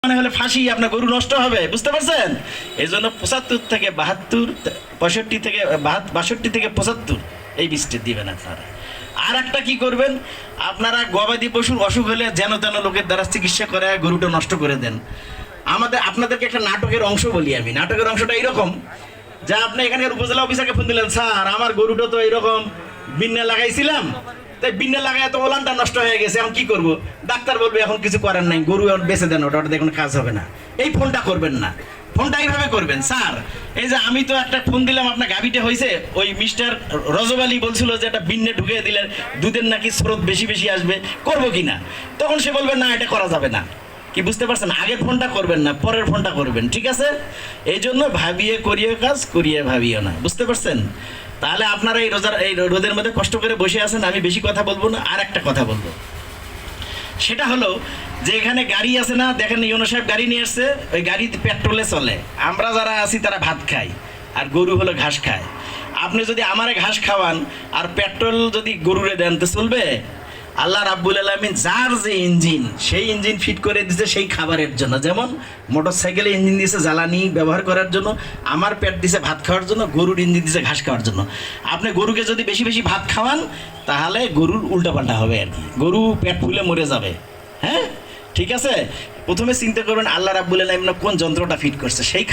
মানে হলে ফাঁসি, আপনার গরু নষ্ট হবে, বুঝতে পারছেন? এই জন্য 75 থেকে 72, 65 থেকে 62 থেকে 75 এই বীজটি দিবেন আপনারা। আর একটা কি করবেন, আপনারা গবাদি পশুর অসুখ হলে যেন তেন লোকের দ্বারা চিকিৎসা করে গরুটা নষ্ট করে দেন। আপনাদেরকে একটা নাটকের অংশ বলি আমি। নাটকের অংশটা এইরকম, যা আপনি এখানকার উপজেলা অফিসারকে ফোন দিলেন, স্যার আমার গরুটা তো এইরকম বিন্যা লাগাইছিলাম, তাই বিন্যা লাগায় তো ওলানটা নষ্ট হয়ে গেছে, এখন কি করব? ডাক্তার বলবে এখন কিছু করার নাই, গরু এখন বেঁচে দেন, ওটা দেখুন কাজ হবে না। এই ফোনটা করবেন না, ফোনটা এইভাবে করবেন, স্যার এই যে আমি তো একটা ফোন দিলাম আপনার গাভিটা হয়েছে, ওই মিস্টার রজব আলী বলছিল যে একটা বিন্যে ঢুকিয়ে দিলে দুধের নাকি স্রোত বেশি বেশি আসবে, করবো কি না? তখন সে বলবে না এটা করা যাবে না। কি বুঝতে পারছেন? আগের ফোনটা করবেন না, পরের ফোনটা করবেন, ঠিক আছে? এই জন্য ভাবিয়ে করিয়ে কাজ, করিয়ে ভাবিও না, বুঝতে পারছেন? তাহলে আপনারা এই রোদের মধ্যে কষ্ট করে বসে আছেন, আমি বেশি কথা বলবো না। আর একটা কথা বলবো, সেটা হলো যে এখানে গাড়ি আছে না, দেখেন ইউনো সাহেব গাড়ি নিয়ে আসছে, ওই গাড়িতে পেট্রোলে চলে। আমরা যারা আছি তারা ভাত খাই, আর গরু হলো ঘাস খায়। আপনি যদি আমারে ঘাস খাওয়ান আর পেট্রোল যদি গরুরে দেন তো চলবে? আল্লাহ রাব্বুল আলামিন যার যে ইঞ্জিন, সেই ইঞ্জিন ফিট করে দিয়েছে সেই খাবারের জন্য। যেমন মোটর সাইকেলে ইঞ্জিন দিয়েছে জ্বালানি ব্যবহার করার জন্য, আমার পেট দিয়েছে ভাত খাওয়ার জন্য, গরুর ইঞ্জিন দিয়েছে ঘাস খাওয়ার জন্য। আপনি গরুকে যদি বেশি বেশি ভাত খাওয়ান তাহলে গরুর উল্টাপাল্টা হবে আর কি, গরু পেট ফুলে মরে যাবে। হ্যাঁ, ঠিক আছে? প্রথমে চিন্তা করবেন আল্লাহ রাব্বুল আলামিন কোন যন্ত্রটা ফিট করছে, সেই